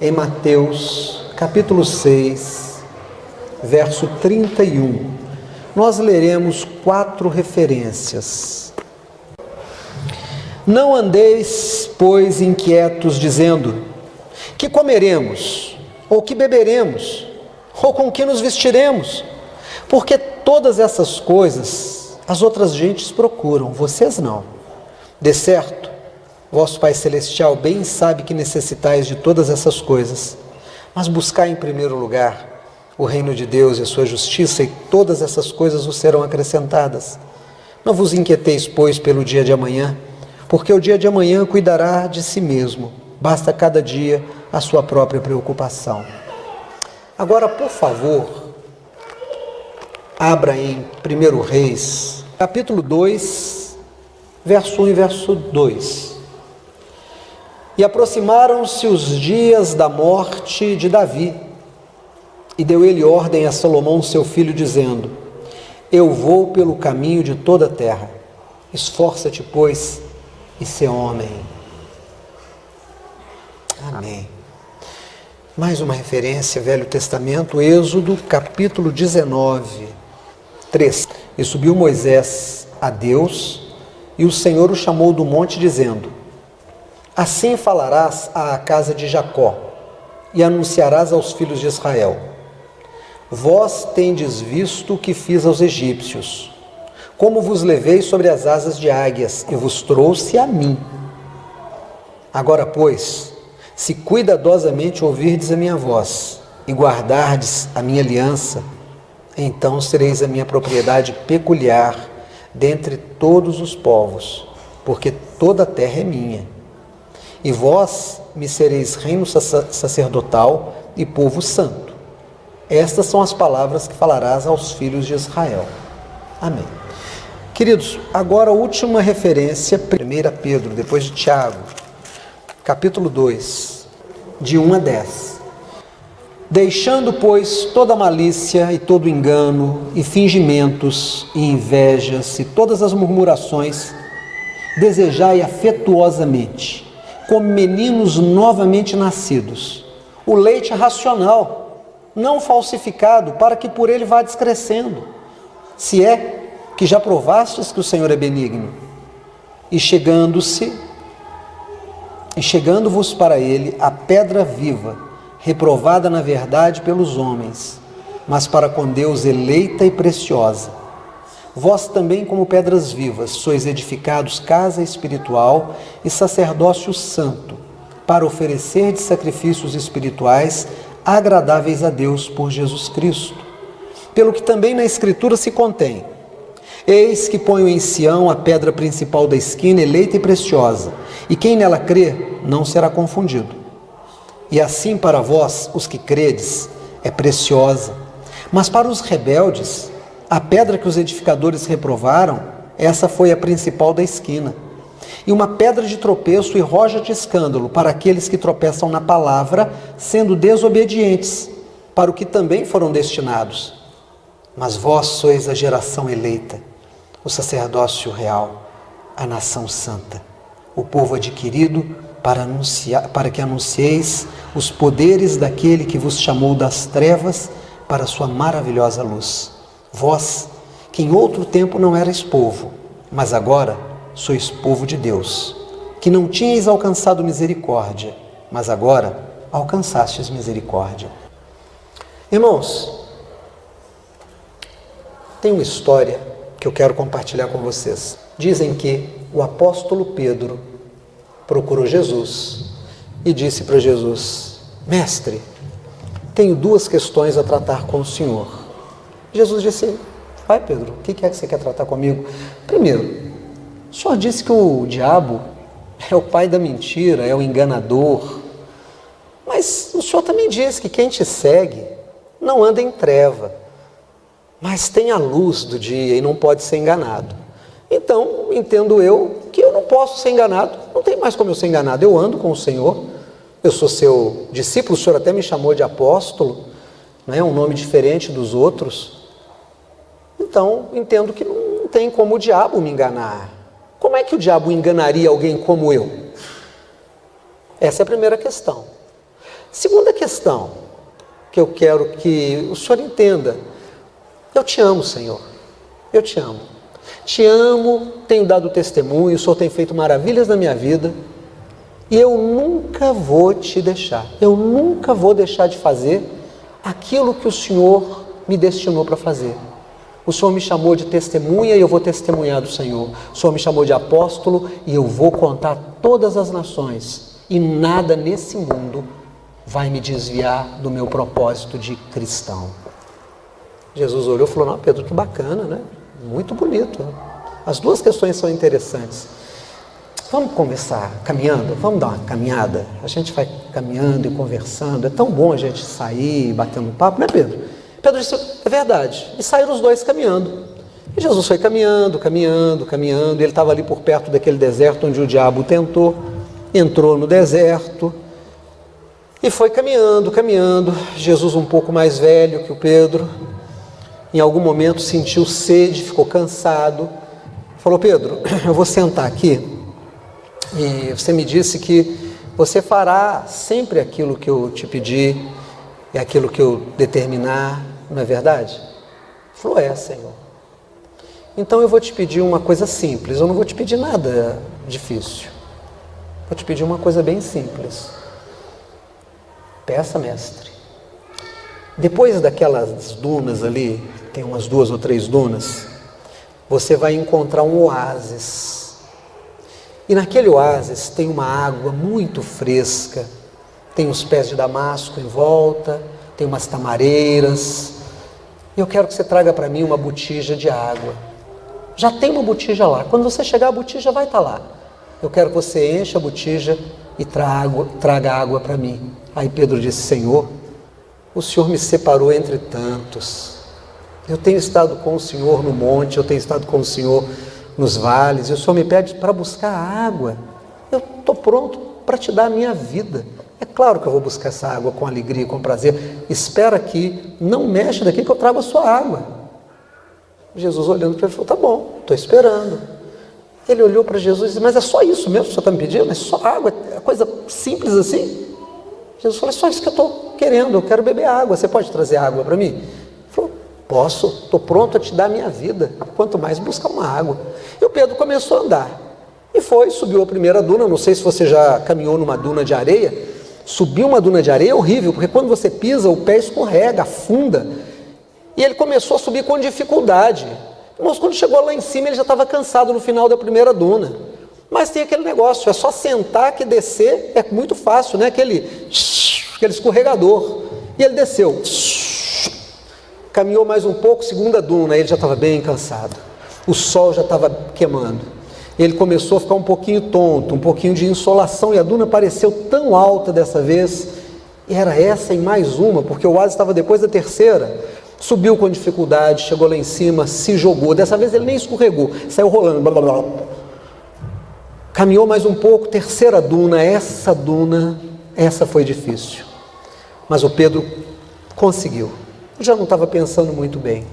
em Mateus, capítulo 6, verso 31. Nós leremos 4 referências. Não andeis, pois, inquietos, dizendo: que comeremos, ou que beberemos, ou com que nos vestiremos? Porque todas essas coisas as outras gentes procuram, vocês não. De certo, vosso Pai Celestial bem sabe que necessitais de todas essas coisas, mas buscai em primeiro lugar o reino de Deus e a sua justiça, e todas essas coisas vos serão acrescentadas. Não vos inquieteis, pois, pelo dia de amanhã, porque o dia de amanhã cuidará de si mesmo. Basta cada dia a sua própria preocupação. Agora, por favor, abra em 1 Reis, capítulo 2, verso 1 e verso 2. E aproximaram-se os dias da morte de Davi, e deu ele ordem a Salomão, seu filho, dizendo: eu vou pelo caminho de toda a terra. Esforça-te, pois, e sê homem. Amém. Mais uma referência, Velho Testamento, Êxodo, capítulo 19, 3. E subiu Moisés a Deus, e o Senhor o chamou do monte, dizendo: assim falarás à casa de Jacó, e anunciarás aos filhos de Israel: vós tendes visto o que fiz aos egípcios, como vos levei sobre as asas de águias, e vos trouxe a mim. Agora, pois, se cuidadosamente ouvirdes a minha voz, e guardardes a minha aliança, então sereis a minha propriedade peculiar dentre todos os povos, porque toda a terra é minha. E vós me sereis reino sacerdotal e povo santo. Estas são as palavras que falarás aos filhos de Israel. Amém. Queridos, agora a última referência, 1 Pedro, depois de Tiago, capítulo 2, de 1 a 10. Deixando, pois, toda malícia e todo engano, e fingimentos, e invejas, e todas as murmurações, desejai afetuosamente, como meninos novamente nascidos, o leite racional, não falsificado, para que por ele vá descrescendo, se é que já provastes que o Senhor é benigno, e chegando-vos para ele a pedra viva, reprovada na verdade pelos homens, mas para com Deus eleita e preciosa. Vós também, como pedras vivas, sois edificados casa espiritual e sacerdócio santo, para oferecer de sacrifícios espirituais agradáveis a Deus por Jesus Cristo. Pelo que também na Escritura se contém: eis que ponho em Sião a pedra principal da esquina, eleita e preciosa, e quem nela crê não será confundido. E assim para vós, os que credes, é preciosa, mas para os rebeldes, a pedra que os edificadores reprovaram, essa foi a principal da esquina, e uma pedra de tropeço e rocha de escândalo para aqueles que tropeçam na palavra, sendo desobedientes, para o que também foram destinados. Mas vós sois a geração eleita, o sacerdócio real, a nação santa, o povo adquirido para que anuncieis os poderes daquele que vos chamou das trevas para a sua maravilhosa luz. Vós, que em outro tempo não erais povo, mas agora sois povo de Deus, que não tinhais alcançado misericórdia, mas agora alcançastes misericórdia. Irmãos, tem uma história que eu quero compartilhar com vocês. Dizem que o apóstolo Pedro procurou Jesus e disse para Jesus: mestre, tenho 2 questões a tratar com o Senhor. Jesus disse: vai, Pedro, o que é que você quer tratar comigo? Primeiro, o Senhor disse que o diabo é o pai da mentira, é o enganador, mas o Senhor também disse que quem te segue não anda em treva, mas tem a luz do dia e não pode ser enganado. Então, entendo eu que eu não posso ser enganado, não tem mais como eu ser enganado. Eu ando com o Senhor, eu sou seu discípulo, o Senhor até me chamou de apóstolo, né, um nome diferente dos outros. Então, entendo que não tem como o diabo me enganar. Como é que o diabo enganaria alguém como eu? Essa é a primeira questão. Segunda questão que eu quero que o Senhor entenda. Eu te amo, Senhor. Eu te amo. Te amo, tenho dado testemunho, o Senhor tem feito maravilhas na minha vida. E eu nunca vou te deixar. Eu nunca vou deixar de fazer aquilo que o Senhor me destinou para fazer. O Senhor me chamou de testemunha e eu vou testemunhar do Senhor. O Senhor me chamou de apóstolo e eu vou contar a todas as nações. E nada nesse mundo vai me desviar do meu propósito de cristão. Jesus olhou e falou, não, Pedro, que bacana, né? Muito bonito. As duas questões são interessantes. Vamos conversar caminhando? Vamos dar uma caminhada? A gente vai caminhando e conversando. É tão bom a gente sair batendo papo, né, Pedro? Pedro disse, é verdade. E saíram os dois caminhando. E Jesus foi caminhando. E ele estava ali por perto daquele deserto onde o diabo tentou. Entrou no deserto. E foi caminhando. Jesus um pouco mais velho que o Pedro. Em algum momento sentiu sede, ficou cansado. Falou, Pedro, eu vou sentar aqui. E você me disse que você fará sempre aquilo que eu te pedi e aquilo que eu determinar, não é verdade? Ele falou, Senhor. Então eu vou te pedir uma coisa simples, eu não vou te pedir nada difícil. Vou te pedir uma coisa bem simples. Peça, mestre. Depois daquelas dunas ali, tem umas 2 ou 3 dunas, você vai encontrar um oásis. E naquele oásis tem uma água muito fresca, tem os pés de damasco em volta, tem umas tamareiras. E eu quero que você traga para mim uma botija de água. Já tem uma botija lá, quando você chegar a botija vai estar lá. Eu quero que você encha a botija e traga água para mim. Aí Pedro disse, Senhor, o Senhor me separou entre tantos. Eu tenho estado com o Senhor no monte, eu tenho estado com o Senhor nos vales, e o Senhor me pede para buscar água. Eu estou pronto para te dar a minha vida. É claro que eu vou buscar essa água com alegria e com prazer. Espera aqui, não mexe daqui que eu trago a sua água. Jesus olhando para ele falou, tá bom, estou esperando. Ele olhou para Jesus e disse, mas é só isso mesmo que o Senhor está me pedindo? É só água? É coisa simples assim? Jesus falou, é só isso que eu estou querendo, eu quero beber água, você pode trazer água para mim? Ele falou, posso, estou pronto a te dar a minha vida, quanto mais buscar uma água. E o Pedro começou a andar, e subiu a primeira duna. Não sei se você já caminhou numa duna de areia. Subir uma duna de areia é horrível, porque quando você pisa, o pé escorrega, afunda, e ele começou a subir com dificuldade. Mas quando chegou lá em cima, ele já estava cansado no final da primeira duna. Mas tem aquele negócio, é só sentar que descer é muito fácil, né? Aquele escorregador. E ele desceu. Caminhou mais um pouco, segunda duna, ele já estava bem cansado. O sol já estava queimando. Ele começou a ficar um pouquinho tonto, um pouquinho de insolação, e a duna pareceu tão alta dessa vez. E era essa e mais uma, porque o oásis estava depois da terceira. Subiu com dificuldade, chegou lá em cima, se jogou. Dessa vez ele nem escorregou, saiu rolando. Blá, blá, blá. Caminhou mais um pouco, terceira duna. Essa foi difícil. Mas o Pedro conseguiu. Já não estava pensando muito bem.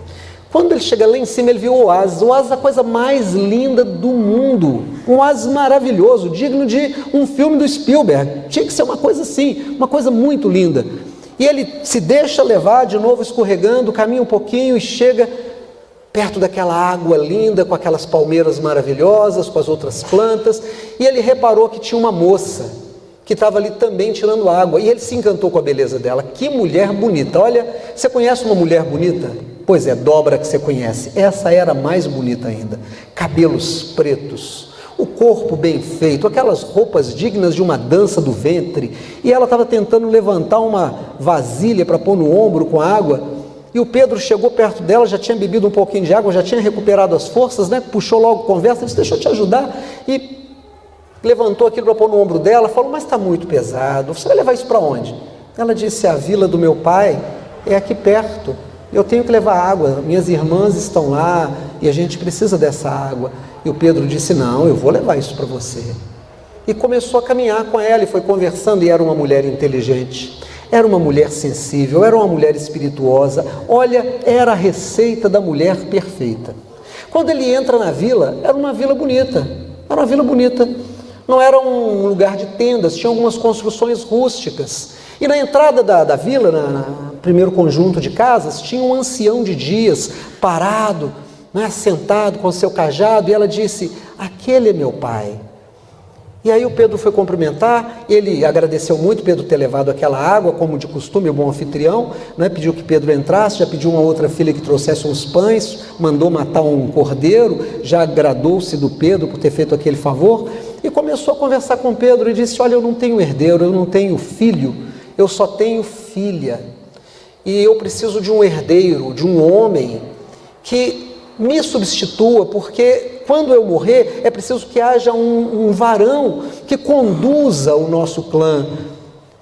Quando ele chega lá em cima, ele viu o oásis. O oásis é a coisa mais linda do mundo. Um oásis maravilhoso, digno de um filme do Spielberg. Tinha que ser uma coisa assim, uma coisa muito linda. E ele se deixa levar, de novo escorregando, caminha um pouquinho e chega perto daquela água linda, com aquelas palmeiras maravilhosas, com as outras plantas. E ele reparou que tinha uma moça que estava ali também tirando água. E ele se encantou com a beleza dela. Que mulher bonita! Olha, você conhece uma mulher bonita? Pois é, dobra que você conhece. Essa era mais bonita ainda. Cabelos pretos, o corpo bem feito, aquelas roupas dignas de uma dança do ventre. E ela estava tentando levantar uma vasilha para pôr no ombro com água. E o Pedro chegou perto dela, já tinha bebido um pouquinho de água, já tinha recuperado as forças, né? Puxou logo conversa, disse, deixa eu te ajudar. E levantou aquilo para pôr no ombro dela, falou, mas está muito pesado, você vai levar isso para onde? Ela disse, a vila do meu pai é aqui perto, eu tenho que levar água, minhas irmãs estão lá e a gente precisa dessa água. E o Pedro disse, não, eu vou levar isso para você. E começou a caminhar com ela e foi conversando, e era uma mulher inteligente, era uma mulher sensível, era uma mulher espirituosa. Olha, era a receita da mulher perfeita. Quando ele entra na vila, era uma vila bonita, não era um lugar de tendas, tinha algumas construções rústicas. E na entrada da vila, no primeiro conjunto de casas, tinha um ancião de dias, parado, né, sentado com seu cajado, e ela disse: aquele é meu pai. E aí o Pedro foi cumprimentar, ele agradeceu muito Pedro ter levado aquela água, como de costume, o bom anfitrião, né? Pediu que Pedro entrasse, já pediu uma outra filha que trouxesse uns pães, mandou matar um cordeiro, já agradou-se do Pedro por ter feito aquele favor, e começou a conversar com Pedro e disse: olha, eu não tenho herdeiro, eu não tenho filho, eu só tenho filha, e eu preciso de um herdeiro, de um homem que me substitua, porque quando eu morrer, é preciso que haja um varão que conduza o nosso clã.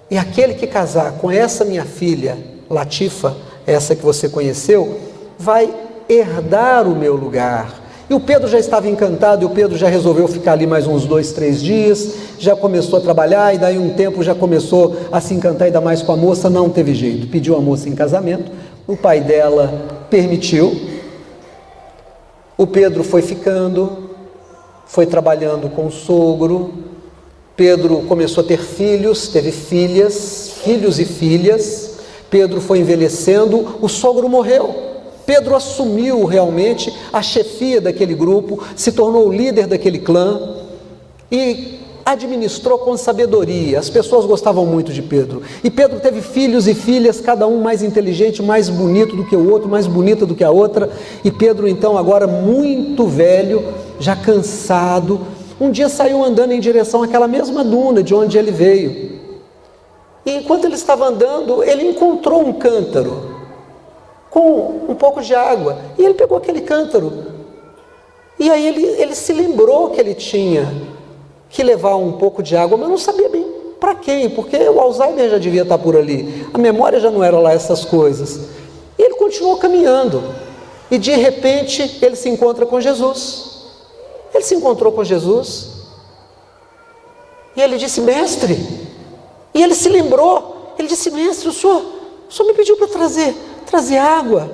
E aquele que casar com essa minha filha, Latifa, essa que você conheceu, vai herdar o meu lugar. E o Pedro já estava encantado, e o Pedro já resolveu ficar ali mais uns 2, 3 dias, já começou a trabalhar, e daí um tempo já começou a se encantar ainda mais com a moça. Não teve jeito, pediu a moça em casamento, o pai dela permitiu. O Pedro foi ficando, foi trabalhando com o sogro. Pedro começou a ter filhos, teve filhas, filhos e filhas. Pedro foi envelhecendo, o sogro morreu. Pedro assumiu realmente a chefia daquele grupo, se tornou o líder daquele clã e administrou com sabedoria. As pessoas gostavam muito de Pedro. E Pedro teve filhos e filhas, cada um mais inteligente, mais bonito do que o outro, mais bonita do que a outra. E Pedro, então, agora muito velho, já cansado, um dia saiu andando em direção àquela mesma duna de onde ele veio. E enquanto ele estava andando, ele encontrou um cântaro com um pouco de água. E ele pegou aquele cântaro. E aí ele se lembrou que ele tinha que levar um pouco de água, mas não sabia bem para quem, porque o Alzheimer já devia estar por ali, a memória já não era lá essas coisas. E ele continuou caminhando, e de repente ele se encontra com Jesus. Ele se encontrou com Jesus, e ele disse: mestre, e ele se lembrou, ele disse: mestre, o senhor me pediu para trazer água.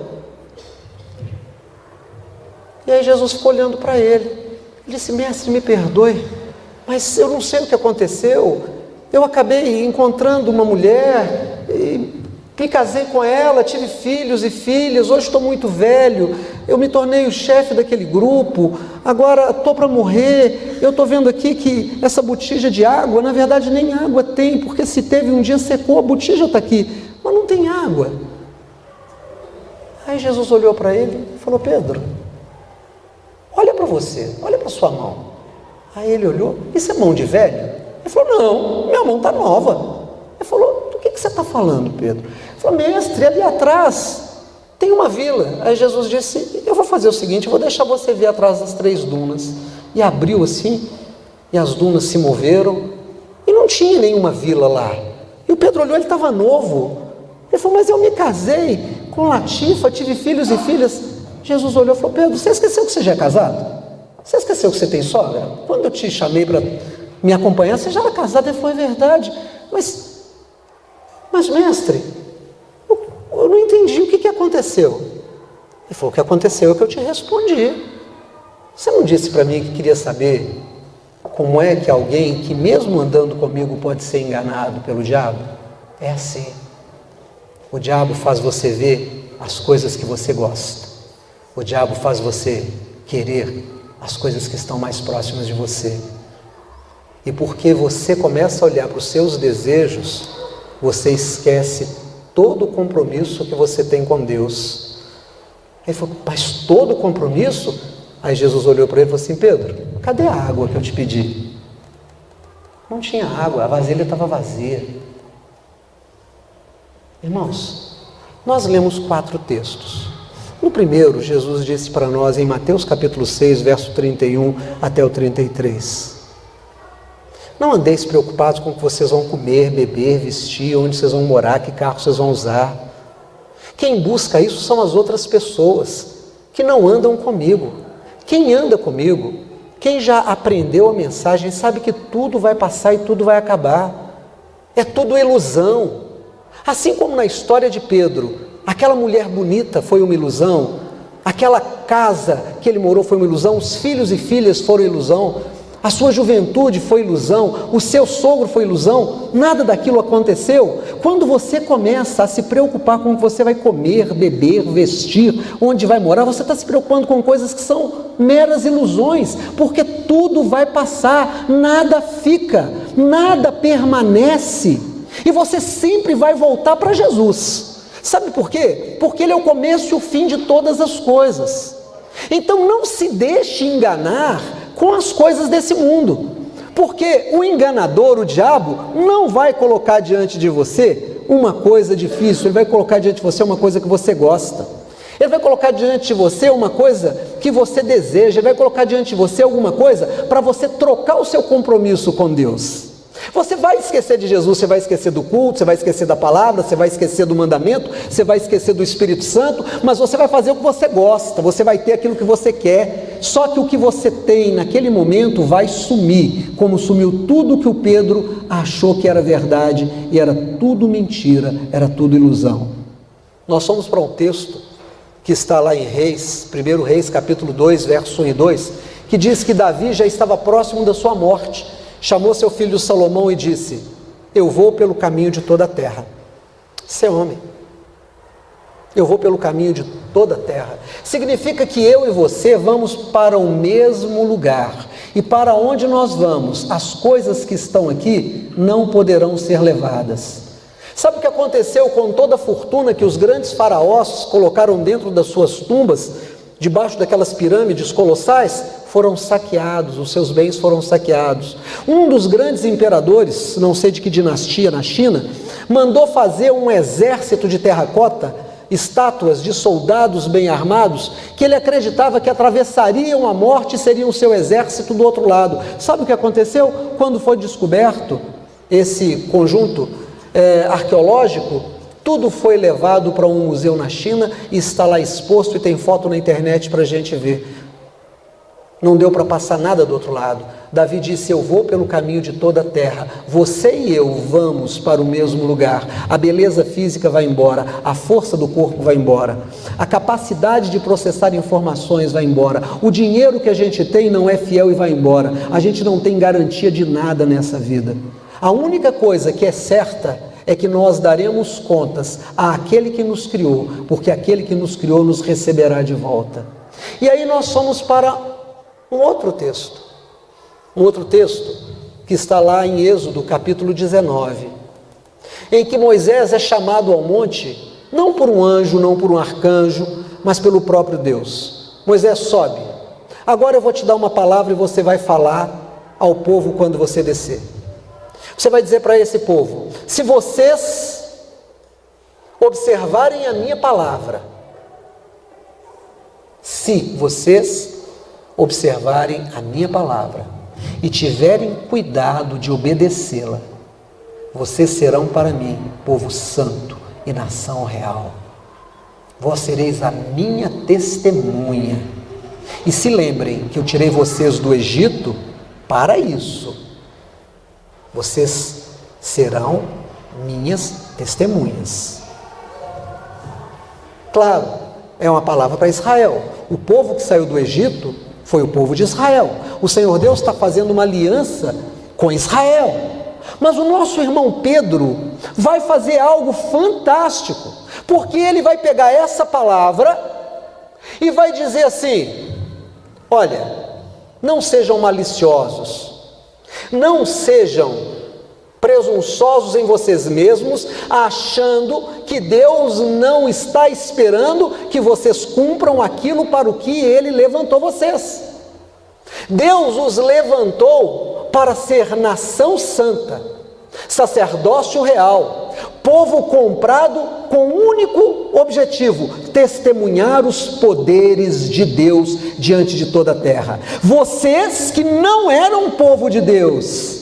E aí Jesus ficou olhando para ele, ele disse: mestre, me perdoe, mas eu não sei o que aconteceu, eu acabei encontrando uma mulher, me casei com ela, tive filhos e filhas, hoje estou muito velho, eu me tornei o chefe daquele grupo, agora estou para morrer, eu estou vendo aqui que essa botija de água, na verdade nem água tem, porque se teve um dia secou, a botija está aqui, mas não tem água. Aí Jesus olhou para ele e falou: Pedro, olha para você, olha para sua mão. Aí ele olhou: isso é mão de velho? Ele falou: não, minha mão está nova. Ele falou: do que você está falando, Pedro? Ele falou: mestre, ali atrás tem uma vila. Aí Jesus disse: eu vou fazer o seguinte, eu vou deixar você ver atrás das 3 dunas. E abriu assim, e as dunas se moveram, e não tinha nenhuma vila lá. E o Pedro olhou, ele estava novo. Ele falou: mas eu me casei com Latifa, tive filhos e filhas. Jesus olhou e falou: Pedro, você esqueceu que você já é casado? Você esqueceu que você tem sogra? Quando eu te chamei para me acompanhar, você já era casado. Ele falou: é verdade, mas mestre, eu não entendi o que aconteceu. Ele falou: o que aconteceu é que eu te respondi. Você não disse para mim que queria saber como é que alguém que mesmo andando comigo pode ser enganado pelo diabo? É assim. O diabo faz você ver as coisas que você gosta. O diabo faz você querer as coisas que estão mais próximas de você. E porque você começa a olhar para os seus desejos, você esquece todo o compromisso que você tem com Deus. Aí ele falou: mas todo o compromisso? Aí Jesus olhou para ele e falou assim: Pedro, cadê a água que eu te pedi? Não tinha água, a vasilha estava vazia. Irmãos, nós lemos 4 textos. No primeiro, Jesus disse para nós em Mateus capítulo 6, verso 31 até o 33. Não andeis preocupados com o que vocês vão comer, beber, vestir, onde vocês vão morar, que carro vocês vão usar. Quem busca isso são as outras pessoas que não andam comigo. Quem anda comigo, quem já aprendeu a mensagem, sabe que tudo vai passar e tudo vai acabar. É tudo ilusão. Assim como na história de Pedro, aquela mulher bonita foi uma ilusão, aquela casa que ele morou foi uma ilusão, os filhos e filhas foram ilusão, A sua juventude foi ilusão, o seu sogro foi ilusão, nada daquilo aconteceu. Quando você começa a se preocupar com o que você vai comer, beber, vestir, onde vai morar, você está se preocupando com coisas que são meras ilusões, porque tudo vai passar, nada fica, nada permanece, e você sempre vai voltar para Jesus. Sabe por quê? Porque Ele é o começo e o fim de todas as coisas. Então não se deixe enganar com as coisas desse mundo, porque o enganador, o diabo, não vai colocar diante de você uma coisa difícil, ele vai colocar diante de você uma coisa que você gosta, ele vai colocar diante de você uma coisa que você deseja, ele vai colocar diante de você alguma coisa para você trocar o seu compromisso com Deus. Você vai esquecer de Jesus, você vai esquecer do culto, você vai esquecer da palavra, você vai esquecer do mandamento, você vai esquecer do Espírito Santo, mas você vai fazer o que você gosta, você vai ter aquilo que você quer, só que o que você tem naquele momento vai sumir, como sumiu tudo que o Pedro achou que era verdade, e era tudo mentira, era tudo ilusão. Nós fomos para um texto que está lá em Reis, 1 Reis capítulo 2, verso 1 e 2, que diz que Davi já estava próximo da sua morte, chamou seu filho Salomão e disse: eu vou pelo caminho de toda a terra. Você é homem. Eu vou pelo caminho de toda a terra. Significa que eu e você vamos para o mesmo lugar. E para onde nós vamos, as coisas que estão aqui não poderão ser levadas. Sabe o que aconteceu com toda a fortuna que os grandes faraós colocaram dentro das suas tumbas, debaixo daquelas pirâmides colossais? Foram saqueados, os seus bens foram saqueados. Um dos grandes imperadores, não sei de que dinastia na China, mandou fazer um exército de terracota, estátuas de soldados bem armados, que ele acreditava que atravessariam a morte e seriam o seu exército do outro lado. Sabe o que aconteceu? Quando foi descoberto esse conjunto arqueológico, tudo foi levado para um museu na China e está lá exposto e tem foto na internet para a gente ver. Não deu para passar nada do outro lado. Davi disse: eu vou pelo caminho de toda a terra, você e eu vamos para o mesmo lugar. A beleza física vai embora, a força do corpo vai embora, a capacidade de processar informações vai embora, o dinheiro que a gente tem não é fiel e vai embora. A gente não tem garantia de nada nessa vida. A única coisa que é certa é que nós daremos contas àquele que nos criou, porque aquele que nos criou nos receberá de volta. E aí nós fomos para um outro texto que está lá em Êxodo capítulo 19, em que Moisés é chamado ao monte, não por um anjo, não por um arcanjo, mas pelo próprio Deus. Moisés sobe, agora eu vou te dar uma palavra e você vai falar ao povo quando você descer. Você vai dizer para esse povo: se vocês observarem a minha palavra, se vocês observarem a minha palavra e tiverem cuidado de obedecê-la, vocês serão para mim povo santo e nação real. Vós sereis a minha testemunha. E se lembrem que eu tirei vocês do Egito para isso. Vocês serão minhas testemunhas. Claro, é uma palavra para Israel. O povo que saiu do Egito foi o povo de Israel. O Senhor Deus está fazendo uma aliança com Israel. Mas o nosso irmão Pedro vai fazer algo fantástico, porque ele vai pegar essa palavra e vai dizer assim: olha, não sejam maliciosos, não sejam presunçosos em vocês mesmos, achando que Deus não está esperando que vocês cumpram aquilo para o que Ele levantou vocês. Deus os levantou para ser nação santa, sacerdócio real, povo comprado com um único objetivo: testemunhar os poderes de Deus diante de toda a terra. Vocês que não eram povo de Deus,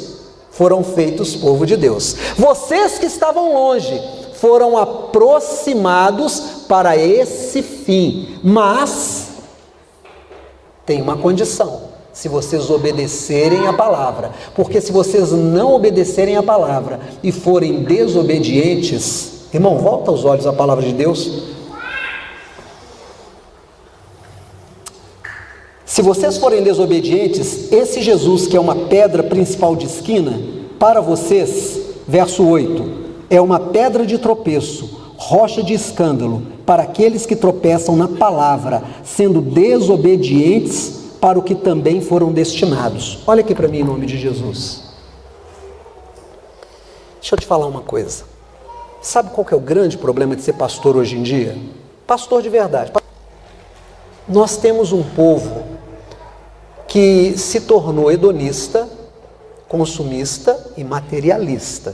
foram feitos povo de Deus. Vocês que estavam longe, foram aproximados para esse fim. Mas tem uma condição: se vocês obedecerem a palavra. Porque se vocês não obedecerem a palavra e forem desobedientes, irmão, volta os olhos à palavra de Deus. Se vocês forem desobedientes, esse Jesus, que é uma pedra principal de esquina, para vocês, verso 8, é uma pedra de tropeço, rocha de escândalo, para aqueles que tropeçam na palavra, sendo desobedientes para o que também foram destinados. Olha aqui para mim em nome de Jesus. Deixa eu te falar uma coisa. Sabe qual que é o grande problema de ser pastor hoje em dia? Pastor de verdade. Nós temos um povo que se tornou hedonista, consumista e materialista.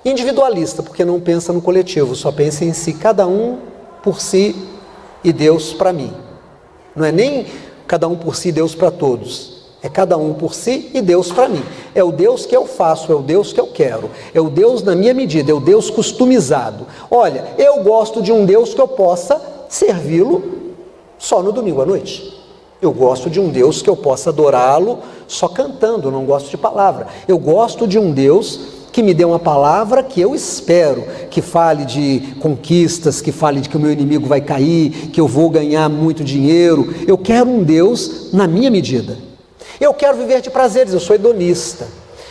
Individualista, porque não pensa no coletivo, só pensa em si, cada um por si e Deus para mim. Não é nem cada um por si e Deus para todos. É cada um por si e Deus para mim. É o Deus que eu faço, é o Deus que eu quero. É o Deus na minha medida, é o Deus customizado. Olha, eu gosto de um Deus que eu possa servi-lo só no domingo à noite. Eu gosto de um Deus que eu possa adorá-lo só cantando, não gosto de palavra. Eu gosto de um Deus que me dê uma palavra que eu espero, que fale de conquistas, que fale de que o meu inimigo vai cair, que eu vou ganhar muito dinheiro. Eu quero um Deus na minha medida. Eu quero viver de prazeres, eu sou hedonista.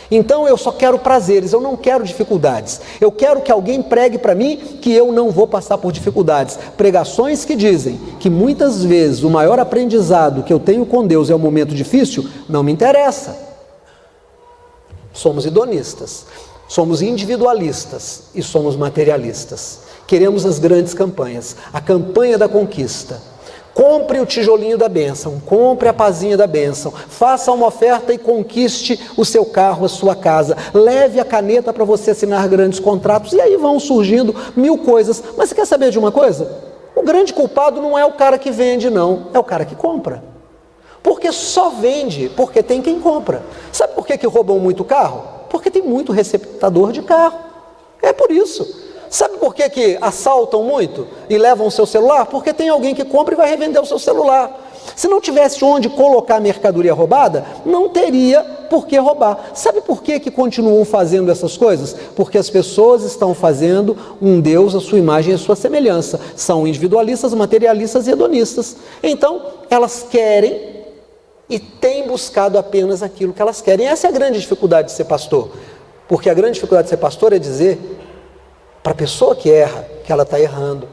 Então eu só quero prazeres, eu não quero dificuldades. Eu quero que alguém pregue para mim que eu não vou passar por dificuldades. Pregações que dizem que muitas vezes o maior aprendizado que eu tenho com Deus é um momento difícil, não me interessa. Somos hedonistas. Somos individualistas e somos materialistas. Queremos as grandes campanhas, a campanha da conquista. Compre o tijolinho da bênção, compre a pazinha da bênção, faça uma oferta e conquiste o seu carro, a sua casa. Leve a caneta para você assinar grandes contratos e aí vão surgindo mil coisas. Mas você quer saber de uma coisa? O grande culpado não é o cara que vende, não, é o cara que compra. Porque só vende porque tem quem compra. Sabe por que roubam muito carro? Porque tem muito receptador de carro. É por isso. Sabe por que assaltam muito e levam o seu celular? Porque tem alguém que compra e vai revender o seu celular. Se não tivesse onde colocar a mercadoria roubada, não teria por que roubar. Sabe por que continuam fazendo essas coisas? Porque as pessoas estão fazendo um Deus à sua imagem e à sua semelhança. São individualistas, materialistas e hedonistas. Então, elas querem e têm buscado apenas aquilo que elas querem. Essa é a grande dificuldade de ser pastor. Porque a grande dificuldade de ser pastor é dizer para a pessoa que erra que ela está errando.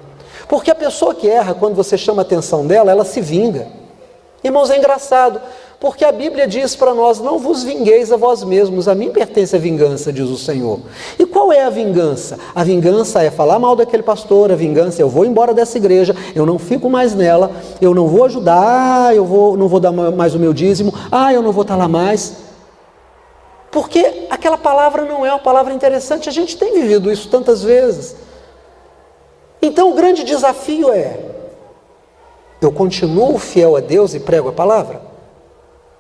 Porque a pessoa que erra, quando você chama a atenção dela, ela se vinga. Irmãos, é engraçado, porque a Bíblia diz para nós: não vos vingueis a vós mesmos, a mim pertence a vingança, diz o Senhor. E qual é a vingança? A vingança é falar mal daquele pastor, a vingança é eu vou embora dessa igreja, eu não fico mais nela, eu não vou ajudar, não vou dar mais o meu dízimo, eu não vou estar lá mais. Porque aquela palavra não é uma palavra interessante, a gente tem vivido isso tantas vezes. Então o grande desafio é: eu continuo fiel a Deus e prego a palavra?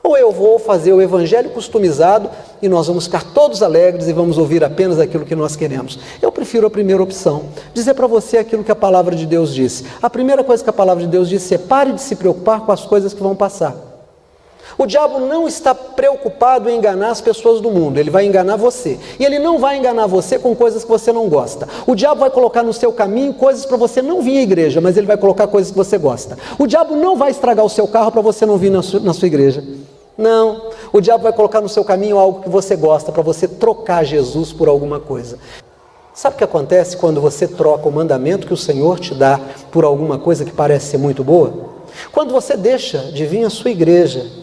Ou eu vou fazer o evangelho customizado e nós vamos ficar todos alegres e vamos ouvir apenas aquilo que nós queremos? Eu prefiro a primeira opção, dizer para você aquilo que a palavra de Deus disse. A primeira coisa que a palavra de Deus disse é: pare de se preocupar com as coisas que vão passar. O diabo não está preocupado em enganar as pessoas do mundo, ele vai enganar você. E ele não vai enganar você com coisas que você não gosta. O diabo vai colocar no seu caminho coisas para você não vir à igreja, mas ele vai colocar coisas que você gosta. O diabo não vai estragar o seu carro para você não vir na sua igreja. Não, o diabo vai colocar no seu caminho algo que você gosta, para você trocar Jesus por alguma coisa. Sabe o que acontece quando você troca o mandamento que o Senhor te dá por alguma coisa que parece ser muito boa? Quando você deixa de vir à sua igreja,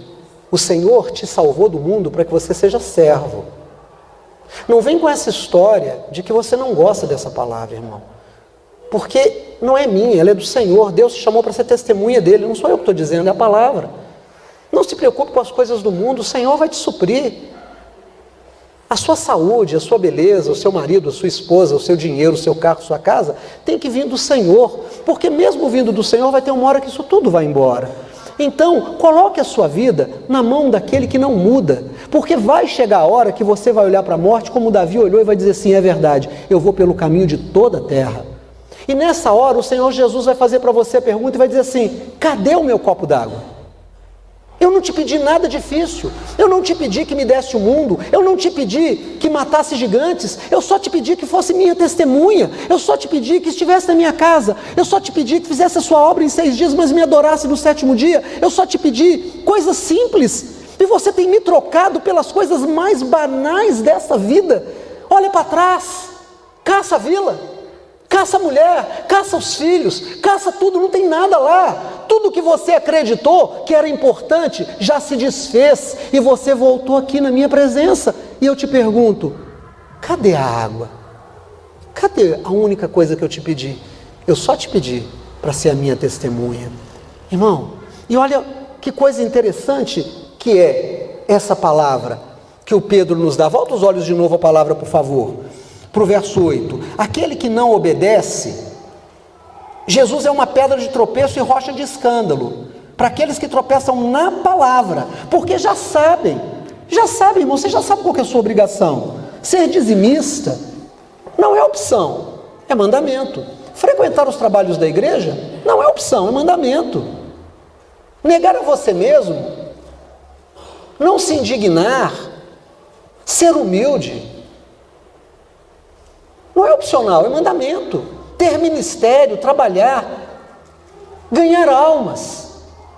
o Senhor te salvou do mundo para que você seja servo. Não vem com essa história de que você não gosta dessa palavra, irmão. Porque não é minha, ela é do Senhor. Deus te chamou para ser testemunha dele. Não sou eu que estou dizendo, é a palavra. Não se preocupe com as coisas do mundo, o Senhor vai te suprir. A sua saúde, a sua beleza, o seu marido, a sua esposa, o seu dinheiro, o seu carro, a sua casa, tem que vir do Senhor. Porque mesmo vindo do Senhor, vai ter uma hora que isso tudo vai embora. Então, coloque a sua vida na mão daquele que não muda, porque vai chegar a hora que você vai olhar para a morte como Davi olhou e vai dizer assim: é verdade, eu vou pelo caminho de toda a terra. E nessa hora o Senhor Jesus vai fazer para você a pergunta e vai dizer assim: cadê o meu copo d'água? Eu não te pedi nada difícil, eu não te pedi que me desse o mundo, eu não te pedi que matasse gigantes, eu só te pedi que fosse minha testemunha, eu só te pedi que estivesse na minha casa, eu só te pedi que fizesse a sua obra em 6 dias, mas me adorasse no 7º dia, eu só te pedi coisas simples, e você tem me trocado pelas coisas mais banais dessa vida. Olha para trás, caça a vila, caça a mulher, caça os filhos, caça tudo, não tem nada lá. Tudo que você acreditou que era importante já se desfez e você voltou aqui na minha presença. E eu te pergunto, cadê a água? Cadê a única coisa que eu te pedi? Eu só te pedi para ser a minha testemunha. Irmão, e olha que coisa interessante que é essa palavra que o Pedro nos dá. Volta os olhos de novo à palavra, por favor. Para o verso 8. Aquele que não obedece, Jesus é uma pedra de tropeço e rocha de escândalo para aqueles que tropeçam na palavra, porque já sabem, irmão, você já sabe qual que é a sua obrigação. Ser dizimista não é opção, é mandamento. Frequentar os trabalhos da igreja não é opção, é mandamento. Negar a você mesmo, não se indignar, ser humilde, não é opcional, é mandamento. Ter ministério, trabalhar, ganhar almas,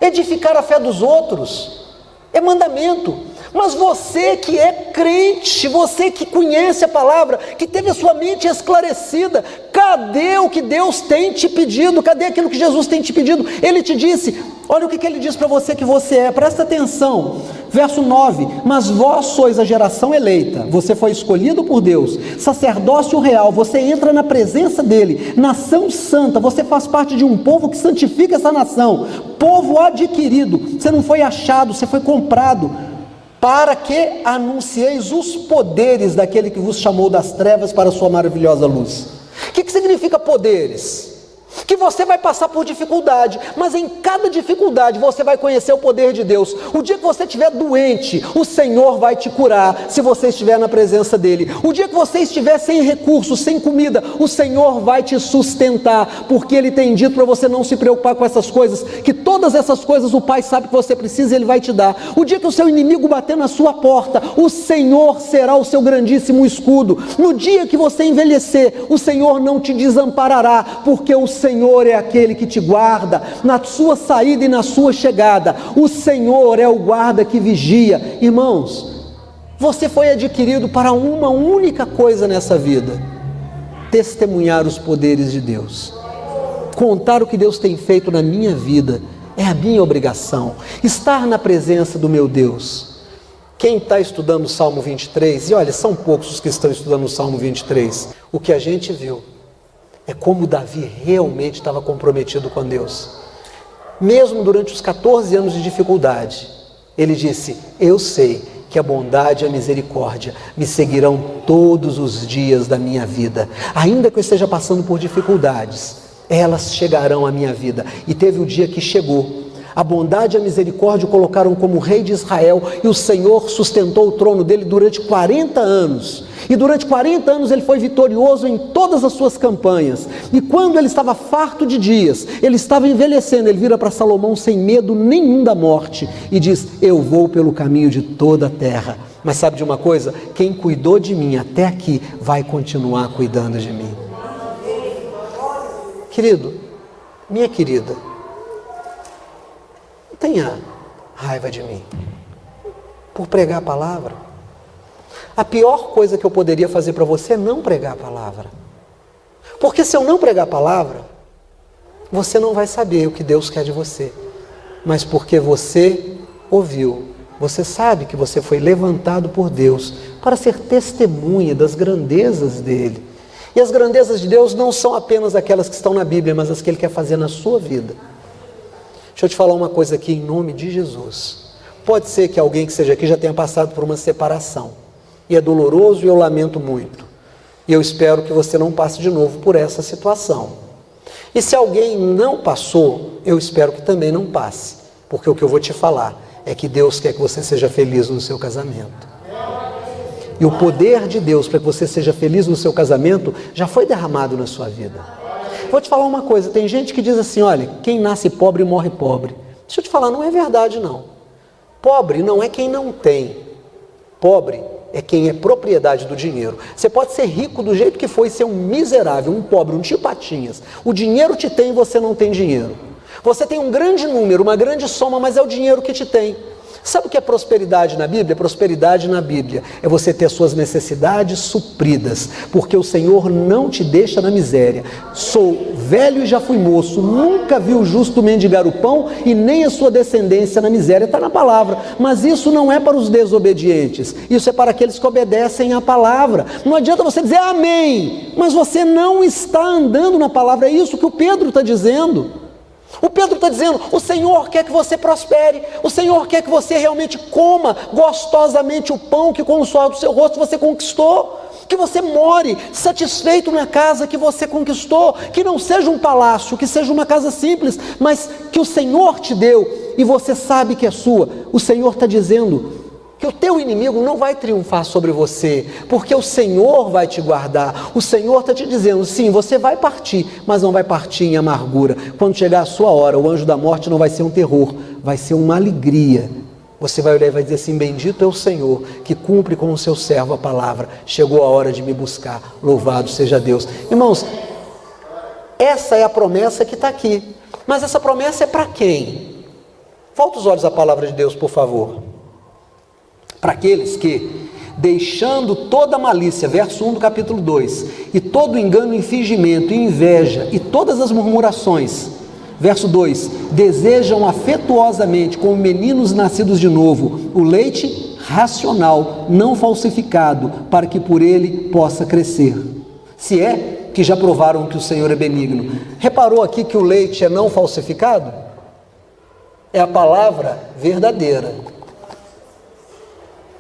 edificar a fé dos outros, é mandamento. Mas você que é crente, você que conhece a palavra, que teve a sua mente esclarecida, cadê o que Deus tem te pedido? Cadê aquilo que Jesus tem te pedido? Ele te disse, olha o que ele diz para você que você é, presta atenção, verso 9, mas vós sois a geração eleita, você foi escolhido por Deus, sacerdócio real, você entra na presença dele, nação santa, você faz parte de um povo que santifica essa nação, povo adquirido, você não foi achado, você foi comprado, para que anuncieis os poderes daquele que vos chamou das trevas para a sua maravilhosa luz. O que significa poderes? Que você vai passar por dificuldade, mas em cada dificuldade você vai conhecer o poder de Deus. O dia que você estiver doente, o Senhor vai te curar, se você estiver na presença dEle. O dia que você estiver sem recursos, sem comida, o Senhor vai te sustentar, porque Ele tem dito para você não se preocupar com essas coisas, que todas essas coisas o Pai sabe que você precisa e Ele vai te dar. O dia que o seu inimigo bater na sua porta, o Senhor será o seu grandíssimo escudo. No dia que você envelhecer, o Senhor não te desamparará, porque o Senhor é aquele que te guarda na sua saída e na sua chegada. O Senhor é o guarda que vigia. Irmãos, você foi adquirido para uma única coisa nessa vida: testemunhar os poderes de Deus, contar o que Deus tem feito na minha vida. É a minha obrigação, estar na presença do meu Deus. Quem está estudando o Salmo 23, e olha, são poucos os que estão estudando o Salmo 23, o que a gente viu é como Davi realmente estava comprometido com Deus. Mesmo durante os 14 anos de dificuldade, ele disse, eu sei que a bondade e a misericórdia me seguirão todos os dias da minha vida. Ainda que eu esteja passando por dificuldades, elas chegarão à minha vida. E teve o dia que chegou. A bondade e a misericórdia o colocaram como rei de Israel, e o Senhor sustentou o trono dele durante 40 anos. E durante 40 anos ele foi vitorioso em todas as suas campanhas. E quando ele estava farto de dias, ele estava envelhecendo, ele vira para Salomão sem medo nenhum da morte e diz, eu vou pelo caminho de toda a terra. Mas sabe de uma coisa? Quem cuidou de mim até aqui vai continuar cuidando de mim. Querido, minha querida, não tenha raiva de mim por pregar a palavra. A pior coisa que eu poderia fazer para você é não pregar a palavra. Porque se eu não pregar a palavra, você não vai saber o que Deus quer de você. Mas porque você ouviu, você sabe que você foi levantado por Deus para ser testemunha das grandezas dEle. E as grandezas de Deus não são apenas aquelas que estão na Bíblia, mas as que Ele quer fazer na sua vida. Deixa eu te falar uma coisa aqui em nome de Jesus. Pode ser que alguém que seja aqui já tenha passado por uma separação. E é doloroso e eu lamento muito. E eu espero que você não passe de novo por essa situação. E se alguém não passou, eu espero que também não passe. Porque o que eu vou te falar é que Deus quer que você seja feliz no seu casamento. E o poder de Deus para que você seja feliz no seu casamento já foi derramado na sua vida. Vou te falar uma coisa, tem gente que diz assim, olha, quem nasce pobre morre pobre. Deixa eu te falar, não é verdade não. Pobre não é quem não tem. Pobre é quem é propriedade do dinheiro. Você pode ser rico do jeito que foi, ser um miserável, um pobre, um tio Patinhas. O dinheiro te tem e você não tem dinheiro. Você tem um grande número, uma grande soma, mas é o dinheiro que te tem. Sabe o que é prosperidade na Bíblia? Prosperidade na Bíblia é você ter suas necessidades supridas, porque o Senhor não te deixa na miséria. Sou velho e já fui moço, nunca vi o justo mendigar o pão e nem a sua descendência na miséria. Está na palavra, mas isso não é para os desobedientes, isso é para aqueles que obedecem à palavra. Não adianta você dizer amém, mas você não está andando na palavra. É isso que o Pedro está dizendo. O Pedro está dizendo, o Senhor quer que você prospere, o Senhor quer que você realmente coma gostosamente o pão que com o suor do seu rosto você conquistou, que você more satisfeito na casa que você conquistou, que não seja um palácio, que seja uma casa simples, mas que o Senhor te deu e você sabe que é sua. O Senhor está dizendo que o teu inimigo não vai triunfar sobre você, porque o Senhor vai te guardar. O Senhor está te dizendo, sim, você vai partir, mas não vai partir em amargura. Quando chegar a sua hora, o anjo da morte não vai ser um terror, vai ser uma alegria. Você vai olhar e vai dizer assim, bendito é o Senhor, que cumpre com o seu servo a palavra. Chegou a hora de me buscar, louvado seja Deus. Irmãos, essa é a promessa que está aqui. Mas essa promessa é para quem? Volta os olhos à palavra de Deus, por favor. Para aqueles que, deixando toda a malícia, verso 1 do capítulo 2, e todo engano e fingimento, e inveja, e todas as murmurações, verso 2, desejam afetuosamente, como meninos nascidos de novo, o leite racional, não falsificado, para que por ele possa crescer. Se é que já provaram que o Senhor é benigno. Reparou aqui que o leite é não falsificado? É a palavra verdadeira.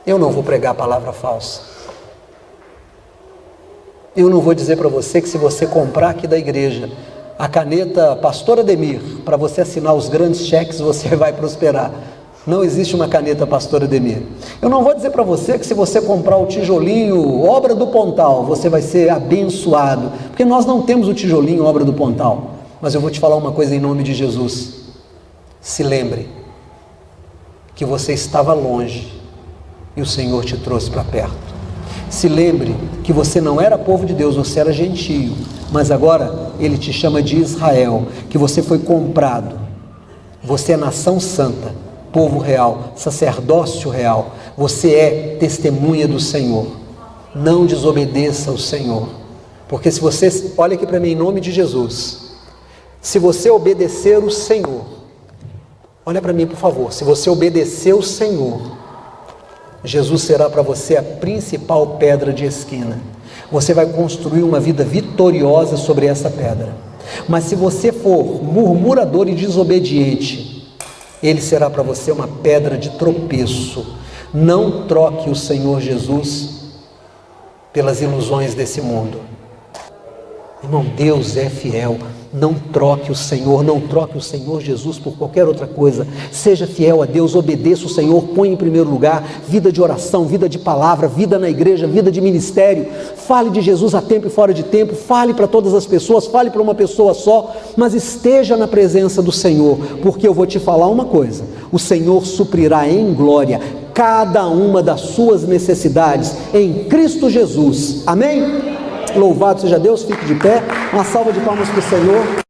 Eu não vou pregar a palavra falsa. Eu não vou dizer para você que se você comprar aqui da igreja a caneta Pastor Ademir, para você assinar os grandes cheques, você vai prosperar. Não existe uma caneta Pastor Ademir. Eu não vou dizer para você que se você comprar o tijolinho Obra do Pontal, você vai ser abençoado, porque nós não temos o tijolinho Obra do Pontal. Mas eu vou te falar uma coisa em nome de Jesus. Se lembre que você estava longe e o Senhor te trouxe para perto. Se lembre que você não era povo de Deus, você era gentio, mas agora Ele te chama de Israel, que você foi comprado. Você é nação santa, povo real, sacerdócio real. Você é testemunha do Senhor. Não desobedeça ao Senhor, porque se você, olha aqui para mim em nome de Jesus, se você obedecer o Senhor, olha para mim por favor, se você obedecer o Senhor, Jesus será para você a principal pedra de esquina. Você vai construir uma vida vitoriosa sobre essa pedra. Mas se você for murmurador e desobediente, ele será para você uma pedra de tropeço. Não troque o Senhor Jesus pelas ilusões desse mundo. Irmão, Deus é fiel. Não troque o Senhor, não troque o Senhor Jesus por qualquer outra coisa. Seja fiel a Deus, obedeça o Senhor, põe em primeiro lugar vida de oração, vida de palavra, vida na igreja, vida de ministério. Fale de Jesus a tempo e fora de tempo, fale para todas as pessoas, fale para uma pessoa só, mas esteja na presença do Senhor, porque eu vou te falar uma coisa: o Senhor suprirá em glória cada uma das suas necessidades em Cristo Jesus. Amém? Louvado seja Deus, fique de pé, uma salva de palmas para o Senhor.